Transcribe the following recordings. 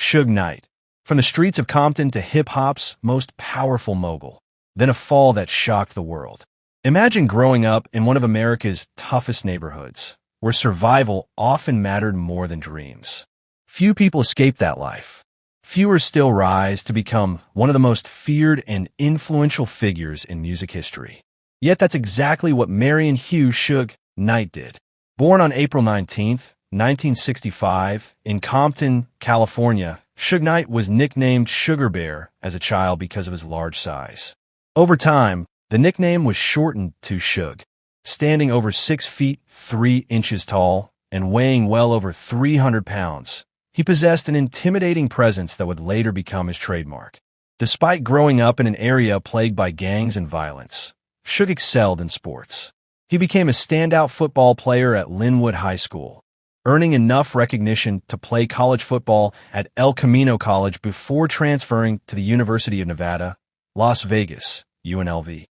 Suge Knight. From the streets of Compton to hip-hop's most powerful mogul. Then a fall that shocked the world. Imagine growing up in one of America's toughest neighborhoods, where survival often mattered more than dreams. Few people escape that life. Fewer still rise to become one of the most feared and influential figures in music history. Yet that's exactly what Marion Hugh Suge Knight did. Born on April 19, 1965, in Compton, California, Suge Knight was nicknamed Sugar Bear as a child because of his large size. Over time, the nickname was shortened to Suge. Standing over 6 feet 3 inches tall and weighing well over 300 pounds, he possessed an intimidating presence that would later become his trademark. Despite growing up in an area plagued by gangs and violence, Suge excelled in sports. He became a standout football player at Linwood High School, earning enough recognition to play college football at El Camino College before transferring to the University of Nevada, Las Vegas, UNLV.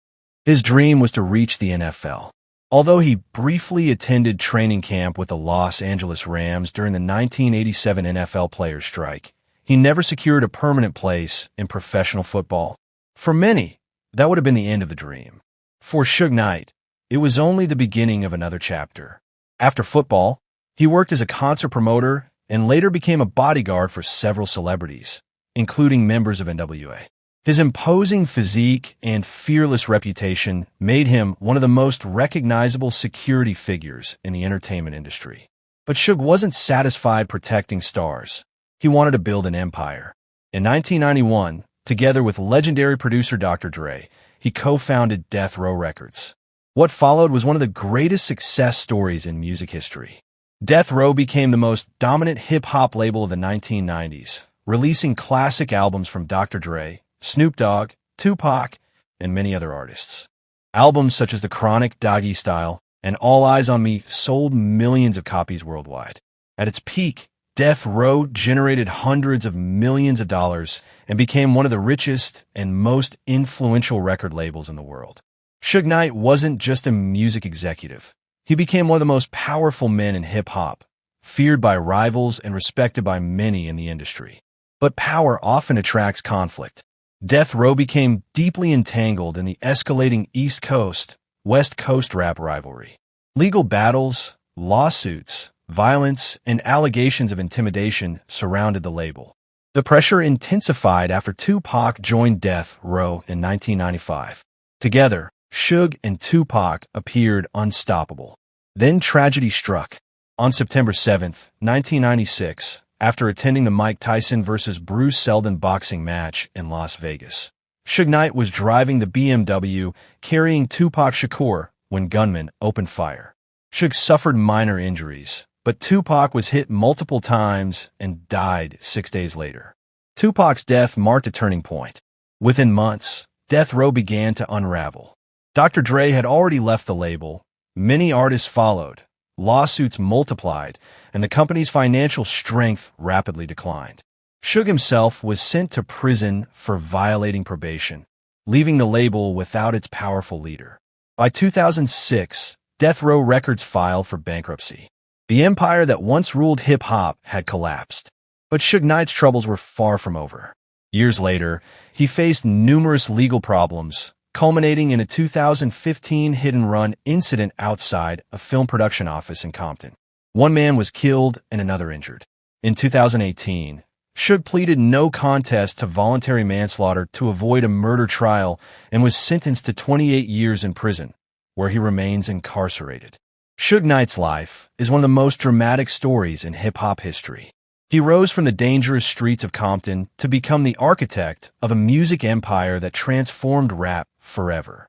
His dream was to reach the NFL. Although he briefly attended training camp with the Los Angeles Rams during the 1987 NFL players' strike, he never secured a permanent place in professional football. For many, that would have been the end of the dream. For Suge Knight, it was only the beginning of another chapter. After football, he worked as a concert promoter and later became a bodyguard for several celebrities, including members of NWA. His imposing physique and fearless reputation made him one of the most recognizable security figures in the entertainment industry. But Suge wasn't satisfied protecting stars. He wanted to build an empire. In 1991, together with legendary producer Dr. Dre, he co-founded Death Row Records. What followed was one of the greatest success stories in music history. Death Row became the most dominant hip-hop label of the 1990s, releasing classic albums from Dr. Dre, Snoop Dogg, Tupac, and many other artists. Albums such as The Chronic, Doggy Style, and All Eyes on Me sold millions of copies worldwide. At its peak, Death Row generated hundreds of millions of dollars and became one of the richest and most influential record labels in the world. Suge Knight wasn't just a music executive. He became one of the most powerful men in hip-hop, feared by rivals and respected by many in the industry. But power often attracts conflict. Death Row became deeply entangled in the escalating East Coast, West Coast rap rivalry. Legal battles, lawsuits, violence, and allegations of intimidation surrounded the label. The pressure intensified after Tupac joined Death Row in 1995. Together, Suge and Tupac appeared unstoppable. Then tragedy struck. On September 7, 1996, after attending the Mike Tyson vs. Bruce Seldon boxing match in Las Vegas, Suge Knight was driving the BMW carrying Tupac Shakur when gunmen opened fire. Suge suffered minor injuries, but Tupac was hit multiple times and died 6 days later. Tupac's death marked a turning point. Within months, Death Row began to unravel. Dr. Dre had already left the label. Many artists followed. Lawsuits multiplied, and the company's financial strength rapidly declined. Suge himself was sent to prison for violating probation, leaving the label without its powerful leader. By 2006, Death Row Records filed for bankruptcy. The empire that once ruled hip-hop had collapsed. But Suge Knight's troubles were far from over. Years later, he faced numerous legal problems, culminating in a 2015 hit-and-run incident outside a film production office in Compton. One man was killed and another injured. In 2018, Suge pleaded no contest to voluntary manslaughter to avoid a murder trial and was sentenced to 28 years in prison, where he remains incarcerated. Suge Knight's life is one of the most dramatic stories in hip-hop history. He rose from the dangerous streets of Compton to become the architect of a music empire that transformed rap forever.